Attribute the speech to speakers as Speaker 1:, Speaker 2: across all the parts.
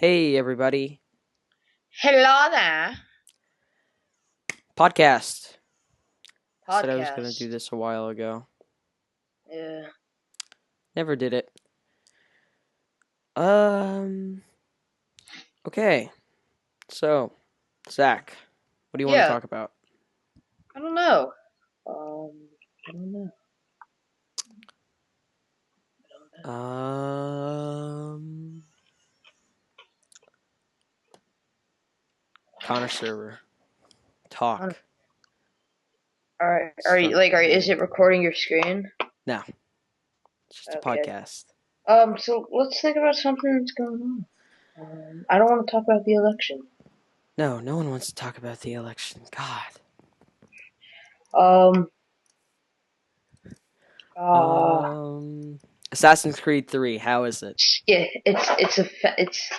Speaker 1: Hey, everybody.
Speaker 2: Hello there.
Speaker 1: Podcast. I said I was going to do
Speaker 2: Podcast.
Speaker 1: this a while ago.
Speaker 2: Yeah.
Speaker 1: Never did it. Um, okay. So, Zach, what do you want to
Speaker 2: Yeah.
Speaker 1: talk about?
Speaker 2: I don't know. Um. I don't know.
Speaker 1: Um, Connor server.
Speaker 2: I don't,
Speaker 1: Talk.
Speaker 2: all right. Are you
Speaker 1: Start
Speaker 2: like? Are is
Speaker 1: recording.
Speaker 2: it recording your screen?
Speaker 1: No, it's just a
Speaker 2: Okay.
Speaker 1: podcast.
Speaker 2: So let's think about something that's going on. I don't want to talk about the election.
Speaker 1: No, no one wants to talk about the election. God.
Speaker 2: Um. Uh.
Speaker 1: Assassin's Creed 3, how is it?
Speaker 2: Yeah. It's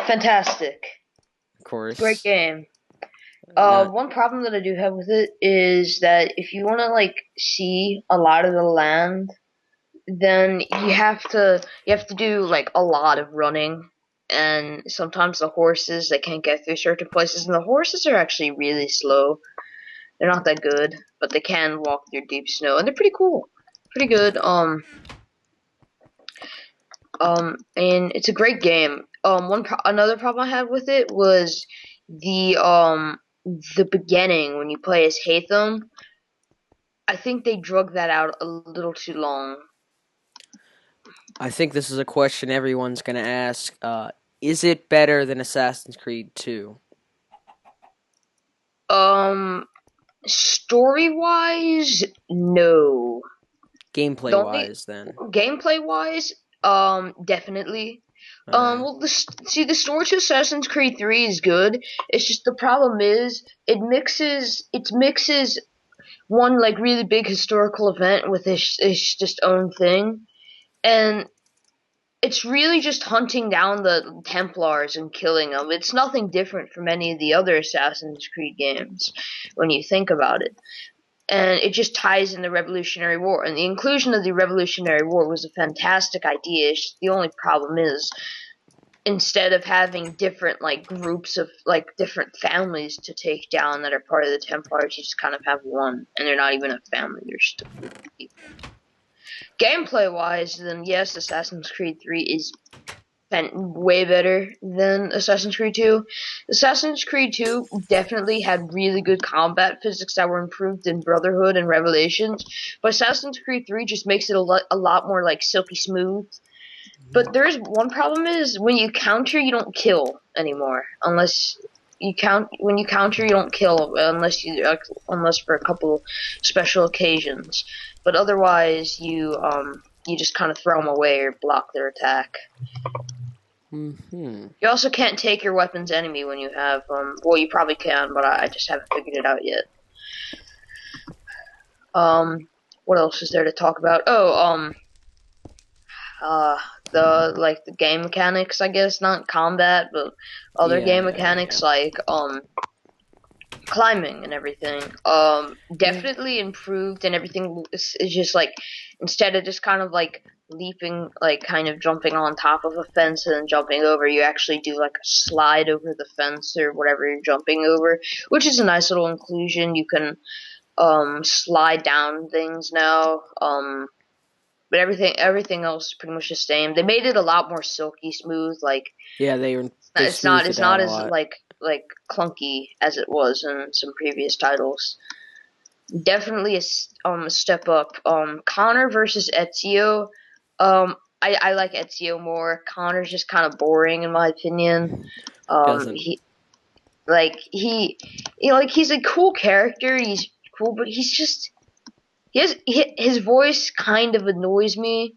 Speaker 2: fantastic.
Speaker 1: Of
Speaker 2: It's a great
Speaker 1: course.
Speaker 2: game.
Speaker 1: Not.
Speaker 2: One problem that I do have with it is that if you want to like see a lot of the land, then you have to do like a lot of running, and sometimes the horses they can't get through certain places, and the horses are actually really slow. They're not that good, but they can walk through deep snow, and they're pretty cool, pretty good. And it's a great game. Another problem I had with it was the um the beginning when you play as Hatham. I think they drug that out a little too long.
Speaker 1: I think this is a question everyone's going to ask. Is it better than Assassin's Creed 2?
Speaker 2: Um, Story wise, no.
Speaker 1: Gameplay
Speaker 2: The only
Speaker 1: wise, then.
Speaker 2: gameplay wise, definitely.
Speaker 1: Alright.
Speaker 2: Well, the story to Assassin's Creed 3 is good. It's just the problem is it mixes one like really big historical event with its just own thing, and it's really just hunting down the Templars and killing them. It's nothing different from any of the other Assassin's Creed games when you think about it. And it just ties in the Revolutionary War. And the inclusion of the Revolutionary War was a fantastic idea. The only problem is instead of having different like groups of like different families to take down that are part of the Templars, you just kind of have one, and they're not even a family; they're just a group of people. Gameplay wise, then yes, Assassin's Creed 3 is way better than Assassin's Creed 2. Assassin's Creed 2 definitely had really good combat physics that were improved in Brotherhood and Revelations, but Assassin's Creed 3 just makes it a lot more like silky smooth. But there is one problem is when you counter, you don't kill anymore unless when you counter, you don't kill unless for a couple special occasions. But otherwise, you just kind of throw them away or block their attack.
Speaker 1: Hmm.
Speaker 2: You also can't take your weapons enemy when you have well, you probably can, but I just haven't figured it out yet. What else is there to talk about? Uh the game mechanics, I guess, not combat, but other game
Speaker 1: Yeah.
Speaker 2: mechanics like climbing and everything.
Speaker 1: Yeah.
Speaker 2: Definitely improved, and everything is just like instead of just kind of like leaping, like kind of jumping on top of a fence and then jumping over, you actually do like a slide over the fence or whatever you're jumping over, which is a nice little inclusion. You can slide down things now. But everything else is pretty much the same. They made it a lot more silky smooth. Like
Speaker 1: Yeah, they
Speaker 2: it's not
Speaker 1: smoothed
Speaker 2: it's
Speaker 1: it out
Speaker 2: not
Speaker 1: a
Speaker 2: as
Speaker 1: lot.
Speaker 2: like clunky as it was in some previous titles. Definitely a step up. Connor versus Ezio. I like Ezio more. Connor's just kind of boring in my opinion.
Speaker 1: Doesn't.
Speaker 2: He like he's a cool character. He's cool, but his voice kind of annoys me,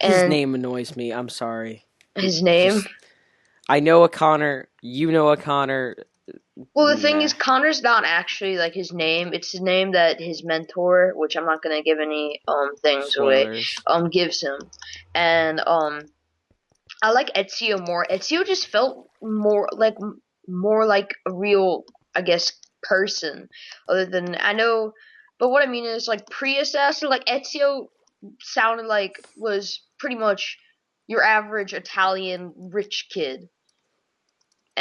Speaker 1: His
Speaker 2: and
Speaker 1: name annoys me. I'm sorry.
Speaker 2: his name.
Speaker 1: Just I know a Connor. You know a Connor.
Speaker 2: Well, the thing
Speaker 1: Nah.
Speaker 2: is, Connor's not actually like his name. It's his name that his mentor, which I'm not gonna give any things away,
Speaker 1: Spoilers.
Speaker 2: gives him. And I like Ezio more. Ezio just felt more like a real, I guess, person. Other than I know, but what I mean is like pre-assassin, like Ezio sounded like was pretty much your average Italian rich kid.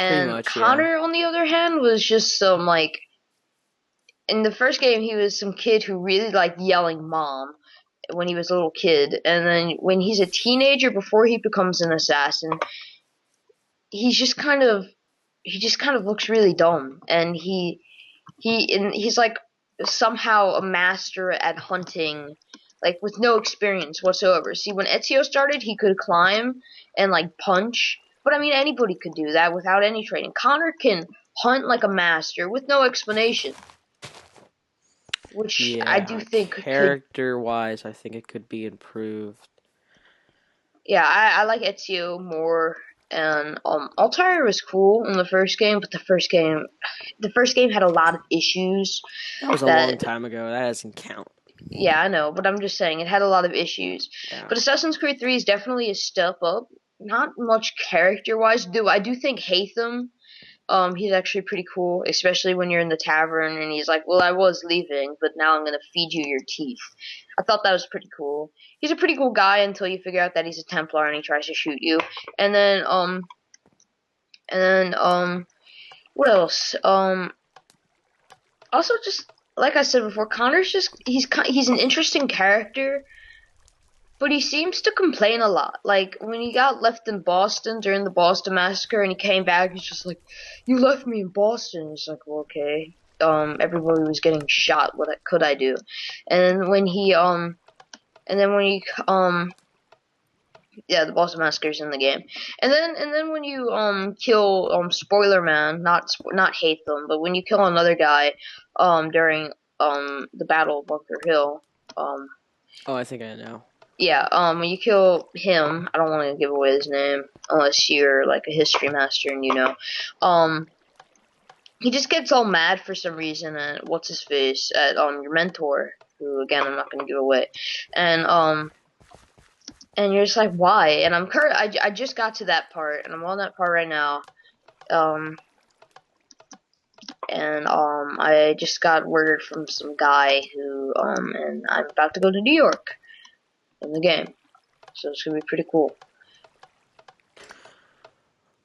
Speaker 1: Pretty
Speaker 2: And
Speaker 1: much, yeah.
Speaker 2: Connor, on the other hand, was just some like in the first game he was some kid who really liked yelling "mom" when he was a little kid, and then when he's a teenager before he becomes an assassin, he's just kind of he just kind of looks really dumb, and he's like somehow a master at hunting, like with no experience whatsoever. See, when Ezio started, he could climb and like punch, but I mean anybody could do that without any training. Connor can hunt like a master with no explanation, which I do
Speaker 1: Yeah,
Speaker 2: think could.
Speaker 1: character-wise, I think it could be improved.
Speaker 2: Yeah, I like Ezio more. And Altair was cool in the first game, but the first game had a lot of issues
Speaker 1: That was a long
Speaker 2: that.
Speaker 1: time ago. That doesn't count.
Speaker 2: Yeah, I know, but I'm just saying it had a lot of issues.
Speaker 1: Yeah.
Speaker 2: But Assassin's Creed 3 is definitely a step up. Not much character wise. I do think Hatham, he's actually pretty cool, especially when you're in the tavern and he's like, "Well, I was leaving, but now I'm gonna feed you your teeth." I thought that was pretty cool. He's a pretty cool guy until you figure out that he's a Templar and he tries to shoot you. And then what else? Also just like I said before, Connor's just he's an interesting character. But he seems to complain a lot. Like when he got left in Boston during the Boston Massacre, and he came back, he's just like, "You left me in Boston." It's like, well, okay. Everybody was getting shot. What could I do? And then when he, yeah, the Boston Massacre's in the game. And then when you kill Spoiler Man, not hate them, but when you kill another guy, during the Battle of Bunker Hill, um
Speaker 1: Oh, I think I know.
Speaker 2: yeah, when you kill him, I don't want to give away his name unless you're like a history master and you know. Um, he just gets all mad for some reason at what's his face at your mentor, who again I'm not gonna give away, and and you're just like why? And I just got to that part and I'm on that part right now. Um, and I just got word from some guy who and I'm about to go to New York in the game, so it's gonna be pretty cool.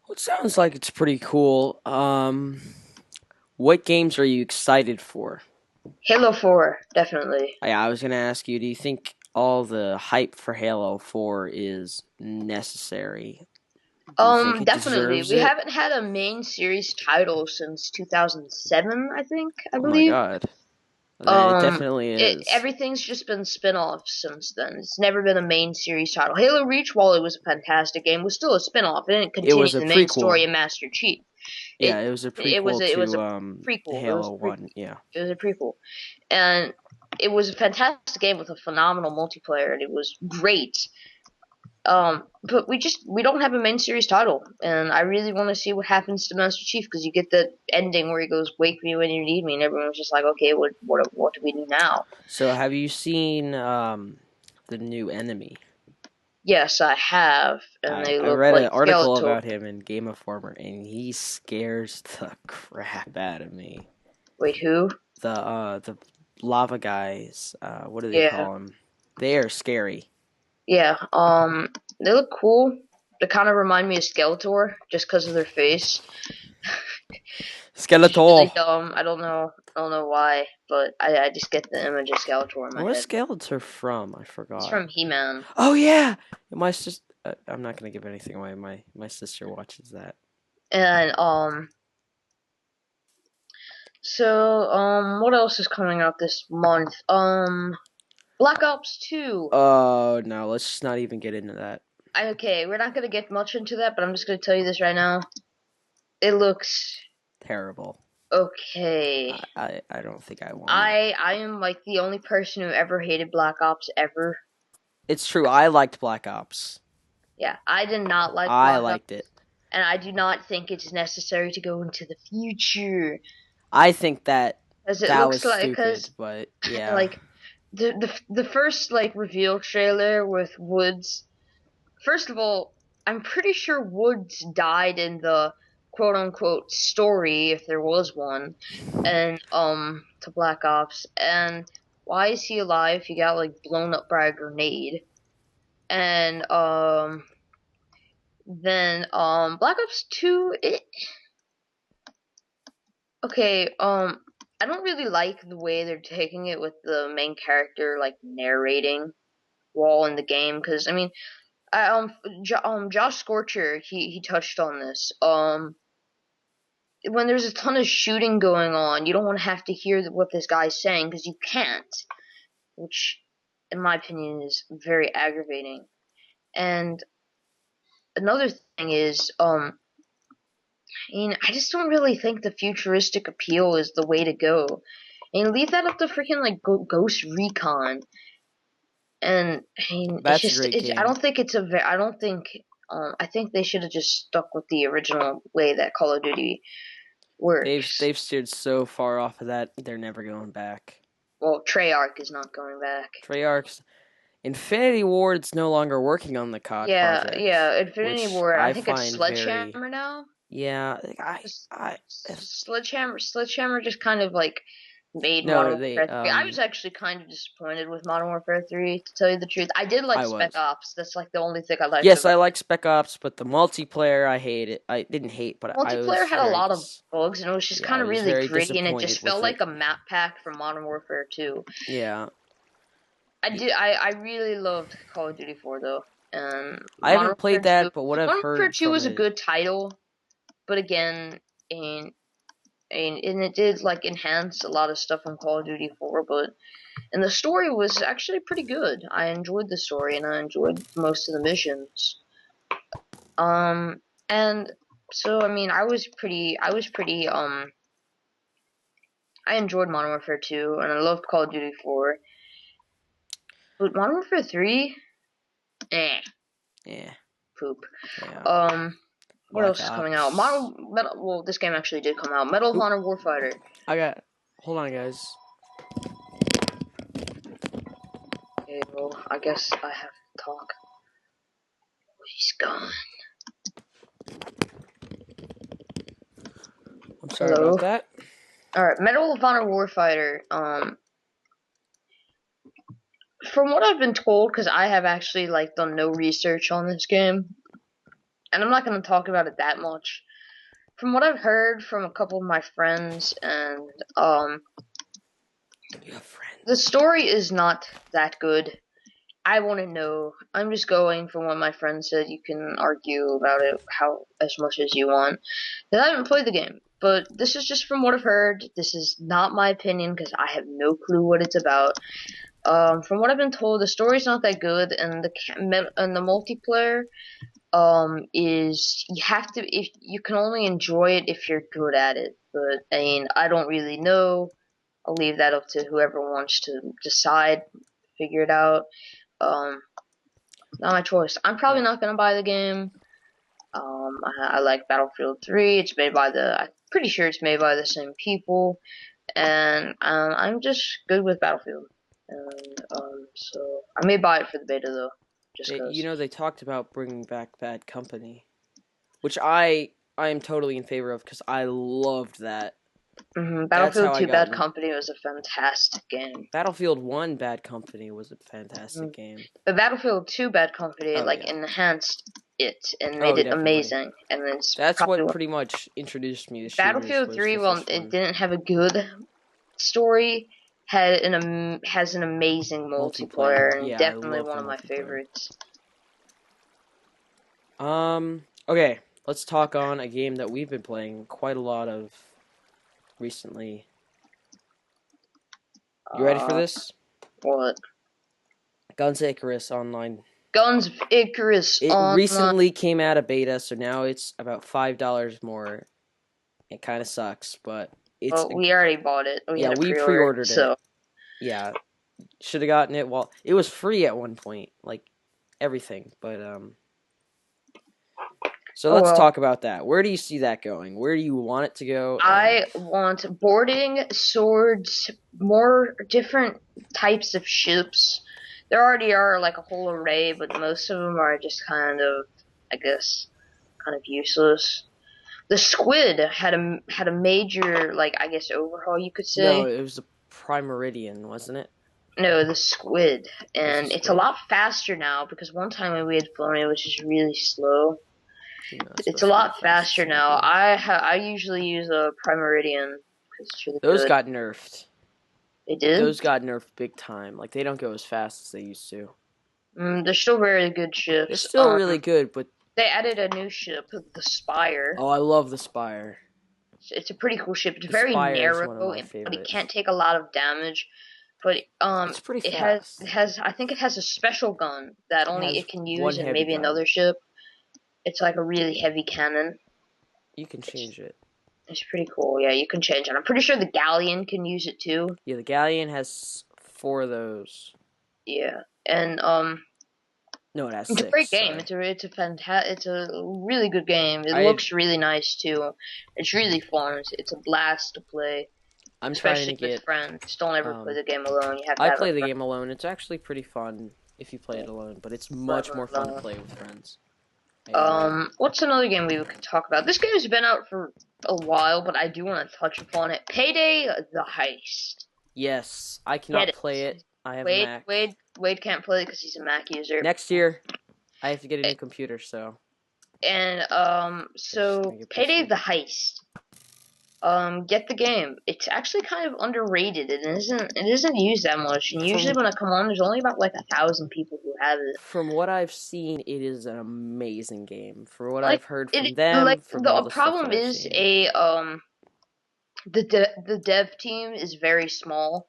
Speaker 1: Well, it sounds like it's pretty cool. What games are you excited for?
Speaker 2: Halo 4, definitely.
Speaker 1: I was gonna ask you, do you think all the hype for Halo 4 is necessary? Do you think it
Speaker 2: Definitely.
Speaker 1: deserves
Speaker 2: We
Speaker 1: it?
Speaker 2: haven't had a main series title since 2007, I
Speaker 1: Oh my
Speaker 2: believe.
Speaker 1: god. That it definitely is.
Speaker 2: Everything's just been spin-offs since then. It's never been a main series title. Halo Reach, while it was a fantastic game, was still a spin-off. It didn't
Speaker 1: It
Speaker 2: continue
Speaker 1: was a
Speaker 2: the main
Speaker 1: prequel.
Speaker 2: story of Master Chief.
Speaker 1: Yeah,
Speaker 2: It
Speaker 1: it was a
Speaker 2: it was
Speaker 1: prequel
Speaker 2: a, it was
Speaker 1: to
Speaker 2: a prequel.
Speaker 1: Halo 1. Yeah.
Speaker 2: It was a prequel, and it was a fantastic game with a phenomenal multiplayer, and it was great. But we don't have a main series title, and I really want to see what happens to Master Chief because you get the ending where he goes, "Wake me when you need me," and everyone's just like, "Okay, what do we do now?"
Speaker 1: So have you seen the new enemy?
Speaker 2: Yes, I have, and they
Speaker 1: I
Speaker 2: look
Speaker 1: read an
Speaker 2: like
Speaker 1: article
Speaker 2: Skeletor.
Speaker 1: about him in Game Informer, and he scares the crap out of me.
Speaker 2: Wait, who?
Speaker 1: The lava guys, what do they
Speaker 2: Yeah,
Speaker 1: call them? They are scary.
Speaker 2: yeah. They look cool. They kind of remind me of Skeletor just because of their face. Which is really
Speaker 1: Skeletor.
Speaker 2: dumb. I don't know why, but I just get the image of Skeletor in my
Speaker 1: Where's
Speaker 2: head.
Speaker 1: Skeletor from? I
Speaker 2: He's
Speaker 1: forgot.
Speaker 2: from He-Man.
Speaker 1: Oh yeah, my sister. I'm not gonna give anything away. My sister watches that.
Speaker 2: And what else is coming out this month? Black Ops 2.
Speaker 1: Oh no, let's just not even get into that.
Speaker 2: Okay, we're not gonna get much into that, but I'm just gonna tell you this right now. It looks
Speaker 1: Terrible.
Speaker 2: okay.
Speaker 1: I don't think I want it.
Speaker 2: I am like the only person who ever hated Black Ops ever.
Speaker 1: It's true. I liked Black Ops.
Speaker 2: Yeah, I did not like
Speaker 1: I
Speaker 2: Black
Speaker 1: liked
Speaker 2: Ops,
Speaker 1: it.
Speaker 2: and I do not think it's necessary to go into the future.
Speaker 1: I think that
Speaker 2: Because it
Speaker 1: that
Speaker 2: looks
Speaker 1: was
Speaker 2: like,
Speaker 1: stupid, but yeah.
Speaker 2: like the first like reveal trailer with Woods. First of all, I'm pretty sure Woods died in the quote unquote story, if there was one, and to Black Ops. And why is he alive? He got like blown up by a grenade. And then Black Ops 2. Okay, I don't really like the way they're taking it with the main character like narrating while in the game because I mean, Josh Scorcher he touched on this. When there's a ton of shooting going on, you don't want to have to hear what this guy's saying because you can't, which, in my opinion, is very aggravating. And another thing is, I mean, I just don't really think the futuristic appeal is the way to go. I mean, leave that up to freaking like Ghost Recon. And I mean, it's
Speaker 1: That's a
Speaker 2: just
Speaker 1: great
Speaker 2: I
Speaker 1: game.
Speaker 2: don't think it's a I don't think I think they should have just stuck with the original way that Call of Duty works.
Speaker 1: They've steered so far off of that, they're never going back.
Speaker 2: Well, Treyarch is not going back.
Speaker 1: Treyarch's Infinity Ward's no longer working on the COD
Speaker 2: Yeah,
Speaker 1: project,
Speaker 2: yeah, Infinity
Speaker 1: which
Speaker 2: Ward. I
Speaker 1: I
Speaker 2: think it's
Speaker 1: find very
Speaker 2: Sledgehammer now.
Speaker 1: yeah. I
Speaker 2: Sledgehammer just kind of like made
Speaker 1: no
Speaker 2: Modern
Speaker 1: they
Speaker 2: Warfare 3. I was actually kind of disappointed with Modern Warfare 3, to tell you the truth. I did like
Speaker 1: I
Speaker 2: Spec
Speaker 1: was.
Speaker 2: Ops. That's like the only thing I liked
Speaker 1: Yes,
Speaker 2: about
Speaker 1: I like
Speaker 2: it.
Speaker 1: Spec Ops, but the multiplayer I hate it. I didn't hate, but I
Speaker 2: Multiplayer
Speaker 1: was
Speaker 2: had a
Speaker 1: very
Speaker 2: lot of bugs, and it was just
Speaker 1: yeah,
Speaker 2: kind
Speaker 1: I
Speaker 2: of
Speaker 1: was
Speaker 2: really
Speaker 1: very
Speaker 2: gritty, and it
Speaker 1: disappointed
Speaker 2: just felt
Speaker 1: with
Speaker 2: like
Speaker 1: it.
Speaker 2: a map pack from Modern Warfare 2.
Speaker 1: Yeah,
Speaker 2: I really loved Call of Duty 4 though, and
Speaker 1: I
Speaker 2: Modern
Speaker 1: haven't played
Speaker 2: Warfare 2.
Speaker 1: that, but what I've
Speaker 2: Modern Warfare
Speaker 1: heard
Speaker 2: 2
Speaker 1: from
Speaker 2: was a
Speaker 1: it,
Speaker 2: good title, but again, and it did like enhance a lot of stuff in Call of Duty 4, and the story was actually pretty good. I enjoyed the story and I enjoyed most of the missions. And so I mean, I enjoyed Modern Warfare 2 and I loved Call of Duty 4, but Modern Warfare 3, eh,
Speaker 1: yeah,
Speaker 2: poop.
Speaker 1: yeah,
Speaker 2: Um, what
Speaker 1: Black
Speaker 2: else is coming out?
Speaker 1: Ops.
Speaker 2: Well, this game actually did come out. Medal of
Speaker 1: Oop,
Speaker 2: Honor Warfighter.
Speaker 1: I got. Hold on, guys.
Speaker 2: Okay, well, I guess I have to talk. He's gone.
Speaker 1: I'm sorry
Speaker 2: Hello.
Speaker 1: about that.
Speaker 2: Alright, Medal of Honor Warfighter. From what I've been told, because I have actually like done no research on this game, and I'm not going to talk about it that much. From what I've heard from a couple of my friends, and
Speaker 1: You have
Speaker 2: the
Speaker 1: friends.
Speaker 2: story is not that good. I want to know. I'm just going from what my friend said. You can argue about it how as much as you want. Because I haven't played the game, but this is just from what I've heard. This is not my opinion because I have no clue what it's about. From what I've been told, the story's not that good, and the multiplayer is you have to if you can only enjoy it if you're good at it. But I mean, I don't really know. I'll leave that up to whoever wants to decide, figure it out. Um, Not my choice. I'm probably
Speaker 1: Yeah.
Speaker 2: not gonna buy the game. I like Battlefield 3. It's made by I'm pretty sure it's made by the same people, and I'm just good with Battlefield. And so I may buy it for the beta though, just
Speaker 1: You
Speaker 2: cause.
Speaker 1: know they talked about bringing back Bad Company, which I am totally in favor of because I loved that. That's
Speaker 2: Battlefield
Speaker 1: how I
Speaker 2: 2
Speaker 1: got
Speaker 2: Bad
Speaker 1: in.
Speaker 2: Company was a fantastic game.
Speaker 1: Battlefield 1 Bad Company was a fantastic
Speaker 2: Mhm.
Speaker 1: game.
Speaker 2: But Battlefield 2 Bad Company
Speaker 1: Oh
Speaker 2: like
Speaker 1: yeah.
Speaker 2: enhanced it and made
Speaker 1: Oh
Speaker 2: it
Speaker 1: definitely.
Speaker 2: amazing, and it's
Speaker 1: That's
Speaker 2: probably
Speaker 1: what
Speaker 2: what
Speaker 1: pretty much introduced me to shooters
Speaker 2: Battlefield
Speaker 1: was
Speaker 2: 3.
Speaker 1: the
Speaker 2: Well,
Speaker 1: first
Speaker 2: it
Speaker 1: one.
Speaker 2: didn't have a good story, has an amazing
Speaker 1: Multiplayer.
Speaker 2: multiplayer and
Speaker 1: Yeah, I
Speaker 2: definitely
Speaker 1: love the
Speaker 2: one of my
Speaker 1: multiplayer.
Speaker 2: favorites.
Speaker 1: Okay, let's talk on a game that we've been playing quite a lot of recently. You ready for
Speaker 2: Uh,
Speaker 1: this?
Speaker 2: what?
Speaker 1: Guns Icarus Online.
Speaker 2: Guns of Icarus
Speaker 1: It
Speaker 2: Online.
Speaker 1: recently came out of beta, so now it's about $5 more. It kind of sucks, but it's
Speaker 2: Well, we already bought it. We
Speaker 1: yeah,
Speaker 2: had a
Speaker 1: we
Speaker 2: pre-order,
Speaker 1: pre-ordered it.
Speaker 2: so.
Speaker 1: Yeah, should have gotten it while it was free at one point, like everything. But so
Speaker 2: Oh
Speaker 1: let's
Speaker 2: well.
Speaker 1: talk about that. Where do you see that going? Where do you want it to go? And
Speaker 2: I want boarding, swords, more different types of ships. There already are like a whole array, but most of them are just kind of, I guess, kind of useless. The squid had a major like I guess overhaul you could
Speaker 1: no,
Speaker 2: say.
Speaker 1: it was a Primeridian, wasn't it?
Speaker 2: No, the squid,
Speaker 1: It was a
Speaker 2: and it's a
Speaker 1: squid.
Speaker 2: lot faster now because one time when we had flown it was just really slow.
Speaker 1: You're not
Speaker 2: It's a
Speaker 1: supposed to be the
Speaker 2: lot
Speaker 1: fastest
Speaker 2: faster
Speaker 1: in the
Speaker 2: now.
Speaker 1: game.
Speaker 2: I usually use a Primeridian. because it's really
Speaker 1: Those
Speaker 2: good.
Speaker 1: got nerfed.
Speaker 2: They did.
Speaker 1: Those got nerfed big time. Like they don't go as fast as they used to.
Speaker 2: They're still very good
Speaker 1: They're
Speaker 2: ships.
Speaker 1: still really good, but
Speaker 2: They added a new ship, the Spire.
Speaker 1: oh, I love the Spire.
Speaker 2: It's a pretty cool ship. It's
Speaker 1: The
Speaker 2: very
Speaker 1: Spire is
Speaker 2: narrow,
Speaker 1: one of my
Speaker 2: but it
Speaker 1: favorites.
Speaker 2: can't take a lot of damage. But
Speaker 1: It's pretty
Speaker 2: it has
Speaker 1: fast.
Speaker 2: I think it has a special gun that
Speaker 1: It
Speaker 2: only
Speaker 1: has
Speaker 2: it can
Speaker 1: one
Speaker 2: use in
Speaker 1: heavy
Speaker 2: maybe
Speaker 1: gun.
Speaker 2: another ship. It's like a really heavy cannon.
Speaker 1: You can change it.
Speaker 2: It's pretty cool. Yeah, you can change it. I'm pretty sure the Galleon can use it too.
Speaker 1: Yeah, the Galleon has 4 of those.
Speaker 2: Yeah, and
Speaker 1: No, it has
Speaker 2: it's a
Speaker 1: 6.
Speaker 2: great game.
Speaker 1: Sorry.
Speaker 2: It's a really good game. It
Speaker 1: I
Speaker 2: looks really nice too. It's really fun. It's a blast to play,
Speaker 1: I'm trying to
Speaker 2: especially with
Speaker 1: get.
Speaker 2: friends. Don't ever play the game alone. You have to
Speaker 1: I
Speaker 2: have a
Speaker 1: play the
Speaker 2: friend
Speaker 1: game alone. It's actually pretty fun if you play it alone, but it's much
Speaker 2: forever
Speaker 1: more fun to
Speaker 2: alone.
Speaker 1: play with friends. I agree.
Speaker 2: What's another game we could talk about? This game's been out for a while, but I do want to touch upon it. Payday the Heist.
Speaker 1: Yes, I
Speaker 2: Get
Speaker 1: cannot
Speaker 2: it?
Speaker 1: play it. I have a Mac.
Speaker 2: Wade can't play it because he's a Mac user.
Speaker 1: Next year, I have to get a new computer, so.
Speaker 2: And
Speaker 1: Just
Speaker 2: so
Speaker 1: gonna get
Speaker 2: Payday
Speaker 1: PC.
Speaker 2: the Heist. Get the game. It's actually kind of underrated. It isn't used that much. And usually when I come on, there's only about like 1,000 people who have it.
Speaker 1: From what I've seen, it is an amazing game. For what
Speaker 2: Like
Speaker 1: I've heard
Speaker 2: it,
Speaker 1: from them,
Speaker 2: like
Speaker 1: from all
Speaker 2: the
Speaker 1: the stuff
Speaker 2: problem
Speaker 1: that I've
Speaker 2: is
Speaker 1: seen.
Speaker 2: the dev team is very small,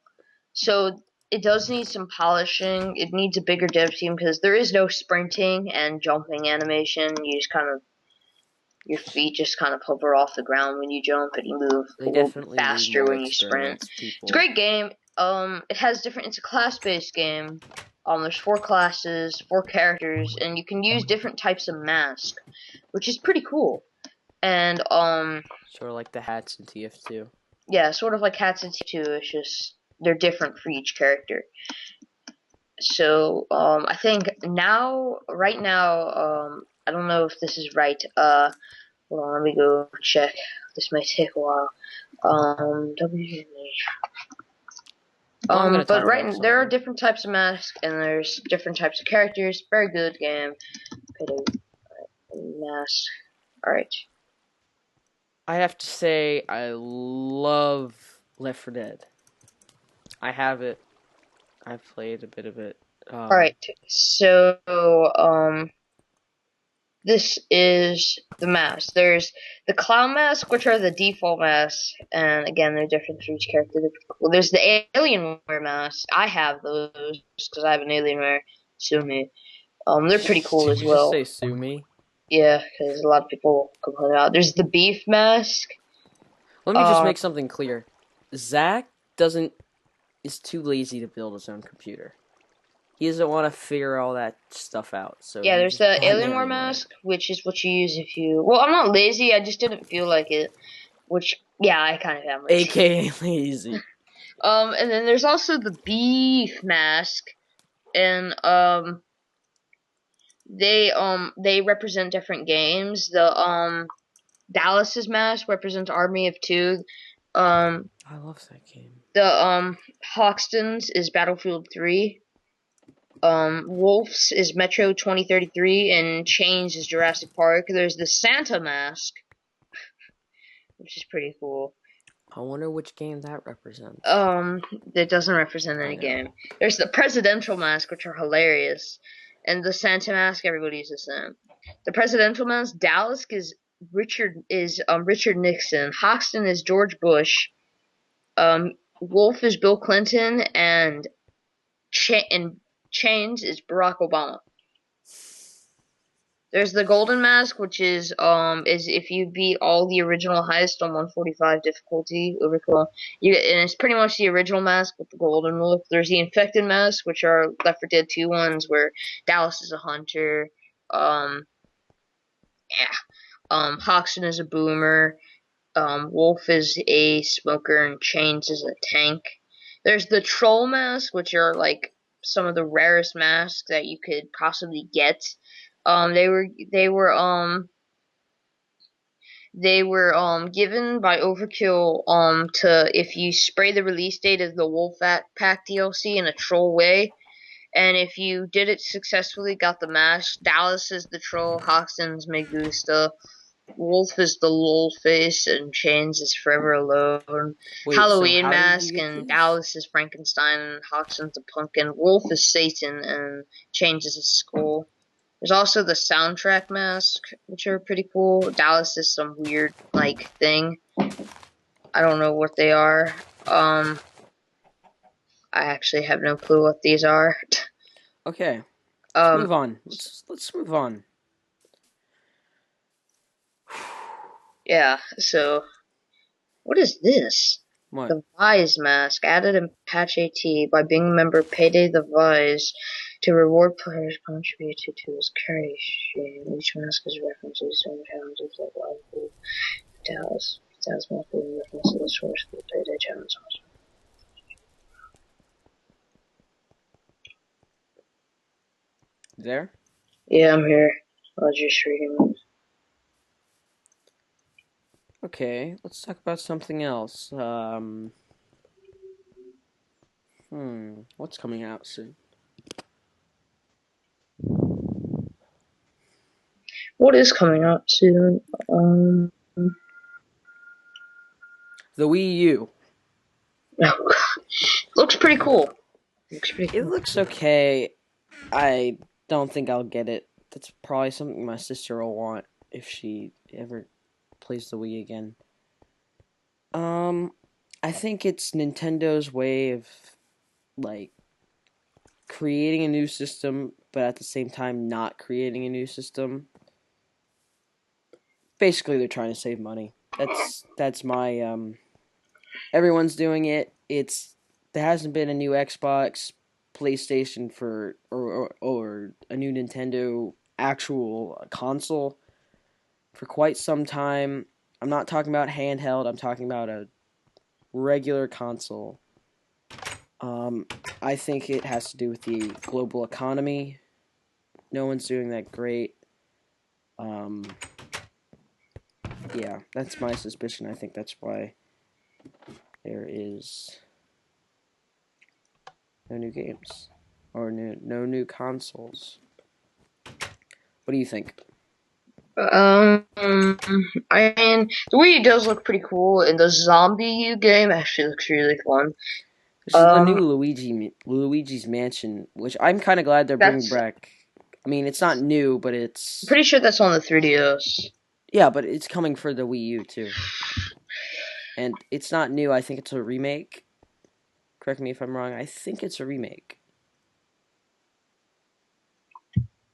Speaker 2: so it does need some polishing. It needs a bigger dev team because there is no sprinting and jumping animation. You just kind of your feet just kind of hover off the ground when you jump, and you move a
Speaker 1: They
Speaker 2: little bit
Speaker 1: definitely need
Speaker 2: faster
Speaker 1: more
Speaker 2: when you sprint.
Speaker 1: experienced
Speaker 2: It's a
Speaker 1: people.
Speaker 2: great game. It has different. It's a class-based game. There's 4 classes, 4 characters, and you can use different types of mask, which is pretty cool. And
Speaker 1: Sort of like the hats in TF2.
Speaker 2: yeah, sort of like Hats and Two. It's just they're different for each character. So I think right now, I don't know if this is right. Hold on, let me go check. This may take a while.
Speaker 1: Well, I'm gonna
Speaker 2: But
Speaker 1: talk about
Speaker 2: there are
Speaker 1: something.
Speaker 2: different types of masks and there's different types of characters. Very good game. Mask. All right.
Speaker 1: I have to say, I love Left 4 Dead. I have it. I've played a bit of it.
Speaker 2: All right. So this is the mask. There's the clown mask, which are the default masks, and again, they're different for each character. Cool. There's the Alienware mask. I have those because I have an Alienware. Sue me. They're pretty cool
Speaker 1: Did
Speaker 2: as
Speaker 1: you just
Speaker 2: well.
Speaker 1: say sue me?
Speaker 2: Yeah, because a lot of people complain about. There's the beef mask.
Speaker 1: Let me just make something clear. Zach is too lazy to build his own computer. He doesn't want to figure all that stuff out. So
Speaker 2: Yeah, there's the Alienware
Speaker 1: Alienware.
Speaker 2: mask, which is what you use if you. Well, I'm not lazy. I just didn't feel like it. Which, yeah, I kind of am lazy.
Speaker 1: AKA lazy.
Speaker 2: And then there's also the beef mask, and they represent different games. The Dallas's mask represents Army of Two.
Speaker 1: I love that game.
Speaker 2: The Hoxton's is Battlefield 3. Wolf's is Metro 2033, and Chains is Jurassic Park. There's the Santa mask, which is pretty cool.
Speaker 1: I wonder which game that represents.
Speaker 2: That doesn't represent any game. There's the presidential mask, which are hilarious, and the Santa mask. Everybody's the same. The presidential mask. Dallas is Richard Nixon. Hoxton is George Bush. Wolf is Bill Clinton, and Chains is Barack Obama. There's the golden mask, which is if you beat all the original heist on 145 difficulty, overkill. And it's pretty much the original mask with the golden look. There's the infected mask, which are Left 4 Dead 2 ones, where Dallas is a hunter. Hoxton is a boomer. Wolf is a smoker, and Chains is a tank. There's the troll masks, which are like some of the rarest masks that you could possibly get. They were given by Overkill to if you spray the release date of the Wolf Pack DLC in a troll way, and if you did it successfully, got the mask. Dallas is the troll, Hoxton's Megusta. Wolf is the lol face, and Chains is Forever Alone.
Speaker 1: Wait, so
Speaker 2: Halloween
Speaker 1: how did you
Speaker 2: Mask
Speaker 1: get
Speaker 2: and
Speaker 1: these?
Speaker 2: Dallas is Frankenstein, and Hodgson's the Pumpkin. Wolf is Satan, and Chains is a skull. There's also the soundtrack mask, which are pretty cool. Dallas is some weird like thing. I don't know what they are. I actually have no clue what these are.
Speaker 1: Okay, let's
Speaker 2: Um,
Speaker 1: move on. Let's move on.
Speaker 2: yeah. So what is this?
Speaker 1: What?
Speaker 2: The Vise mask added in patch AT by being a member Payday the Vise to reward players contributed to his carry stream. Each mask is references to challenges like Live Dallas. Dallas mask being reference to the source of the Payday challenge.
Speaker 1: There?
Speaker 2: Yeah, I'm here. I was just reading.
Speaker 1: Okay, let's talk about something else. What's coming out soon?
Speaker 2: What is coming out soon?
Speaker 1: The Wii U.
Speaker 2: Oh, looks pretty cool. Looks pretty
Speaker 1: It
Speaker 2: cool.
Speaker 1: looks okay. I don't think I'll get it. That's probably something my sister will want if she ever plays the Wii again. Um, I think it's Nintendo's way of like creating a new system, but at the same time not creating a new system. Basically, they're trying to save money. That's my Everyone's doing it. There hasn't been a new Xbox, PlayStation or a new Nintendo actual console for quite some time. I'm not talking about handheld. I'm talking about a regular console. Um, I think it has to do with the global economy. No one's doing that great. Um, yeah, that's my suspicion. I think that's why there is no new games or no new consoles. What do you think?
Speaker 2: I mean, the Wii does look pretty cool, and the Zombie U game actually looks really fun.
Speaker 1: This is the
Speaker 2: Um,
Speaker 1: new Luigi's Mansion, which I'm kind of glad they're bringing
Speaker 2: that's
Speaker 1: back. I mean, it's not new, but
Speaker 2: I'm
Speaker 1: it's
Speaker 2: pretty sure that's on the 3DS.
Speaker 1: yeah, but it's coming for the Wii U too. And it's not new. I think it's a remake. Correct me if I'm wrong. I think it's a remake.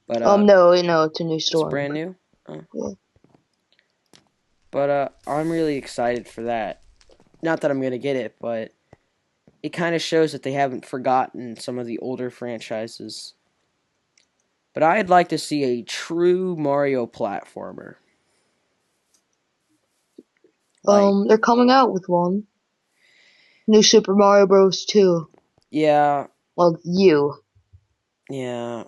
Speaker 1: But
Speaker 2: No, it's a new
Speaker 1: it's
Speaker 2: story.
Speaker 1: brand new.
Speaker 2: Yeah.
Speaker 1: But I'm really excited for that. Not that I'm gonna get it, but it kind of shows that they haven't forgotten some of the older franchises. But I'd like to see a true Mario platformer. Like,
Speaker 2: They're coming out with one. New Super Mario Bros. 2.
Speaker 1: yeah,
Speaker 2: Well, U.
Speaker 1: yeah.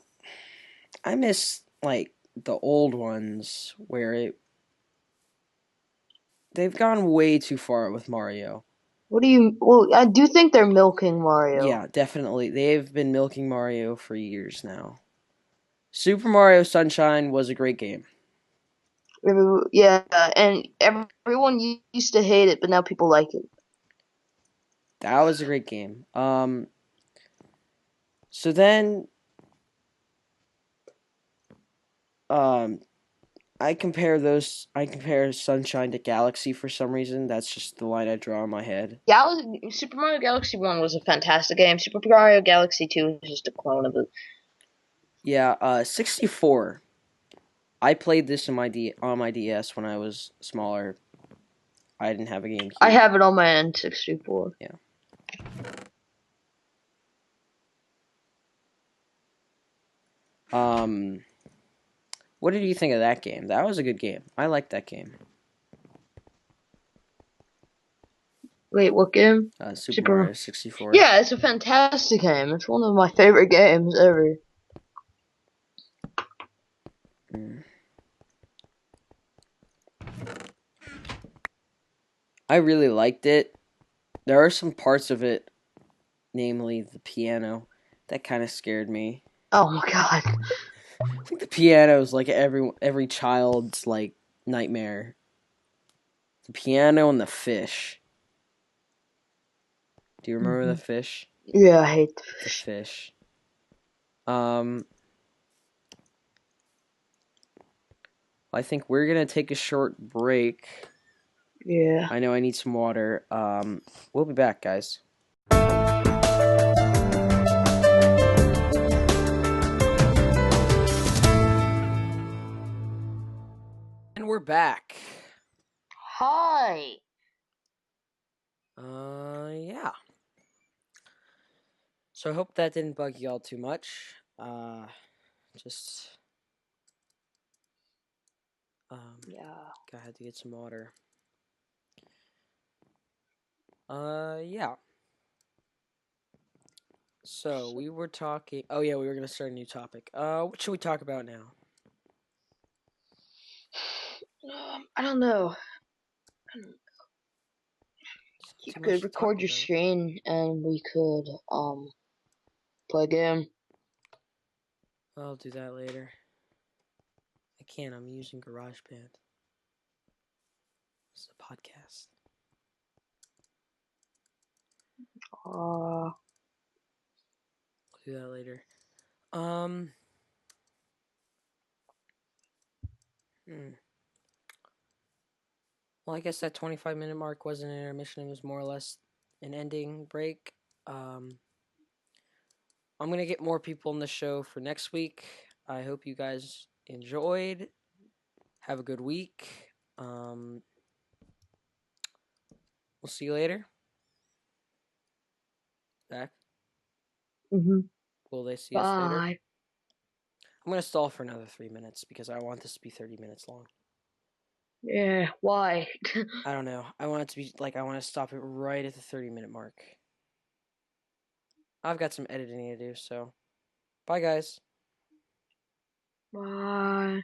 Speaker 1: I miss like the old ones where they've gone way too far with Mario.
Speaker 2: What do you? Well, I do think they're milking Mario.
Speaker 1: Yeah, definitely. They've been milking Mario for years now. Super Mario Sunshine was a great game.
Speaker 2: Yeah, and everyone used to hate it, but now people like it.
Speaker 1: That was a great game. So then um I compare Sunshine to Galaxy for some reason. That's just the line I draw in my head.
Speaker 2: Super Mario Galaxy 1 was a fantastic game. Super Mario Galaxy 2 is just a clone of it.
Speaker 1: Yeah, 64. I played this on my DS when I was smaller. I didn't have a
Speaker 2: I
Speaker 1: GameCube.
Speaker 2: have it on my N64.
Speaker 1: Yeah. Um, what did you think of that game? That was a good game. I liked that game.
Speaker 2: Wait, what game?
Speaker 1: Super
Speaker 2: Super.
Speaker 1: Mario 64.
Speaker 2: Yeah, it's a fantastic game. It's one of my favorite games ever.
Speaker 1: Mm. I really liked it. There are some parts of it, namely the piano, that kind of scared me.
Speaker 2: Oh my god.
Speaker 1: I think the piano is like every child's like nightmare. The piano and the fish. Do you remember the fish?
Speaker 2: Yeah, I hate the
Speaker 1: The
Speaker 2: fish.
Speaker 1: fish. Um, I think we're gonna take a short break.
Speaker 2: Yeah.
Speaker 1: I know I need some water. We'll be back, guys. And we're back.
Speaker 2: Hi.
Speaker 1: Yeah. So I hope that didn't bug y'all too much. Just
Speaker 2: Yeah.
Speaker 1: I had to get some water. Yeah. So we were talking. Oh yeah, we were gonna start a new topic. What should we talk about now?
Speaker 2: I don't know.
Speaker 1: There's not
Speaker 2: You
Speaker 1: too much
Speaker 2: could
Speaker 1: to talk
Speaker 2: record your
Speaker 1: about.
Speaker 2: screen and we could play a game.
Speaker 1: I'll do that later. I can't. I'm using GarageBand. This is a podcast.
Speaker 2: Uh,
Speaker 1: I'll do that later. Um. Hmm. Well, I guess that 25-minute mark wasn't an intermission. It was more or less an ending break. Um. I'm gonna get more people on the show for next week. I hope you guys enjoyed. Have a good week. Um. We'll see you later. Back. Will they see us later?
Speaker 2: Bye.
Speaker 1: I'm gonna stall for another 3 minutes because I want this to be 30 minutes long.
Speaker 2: Yeah, why?
Speaker 1: I don't know. I want it to be I want to stop it right at the 30-minute mark. I've got some editing to do, so bye guys.
Speaker 2: Bye.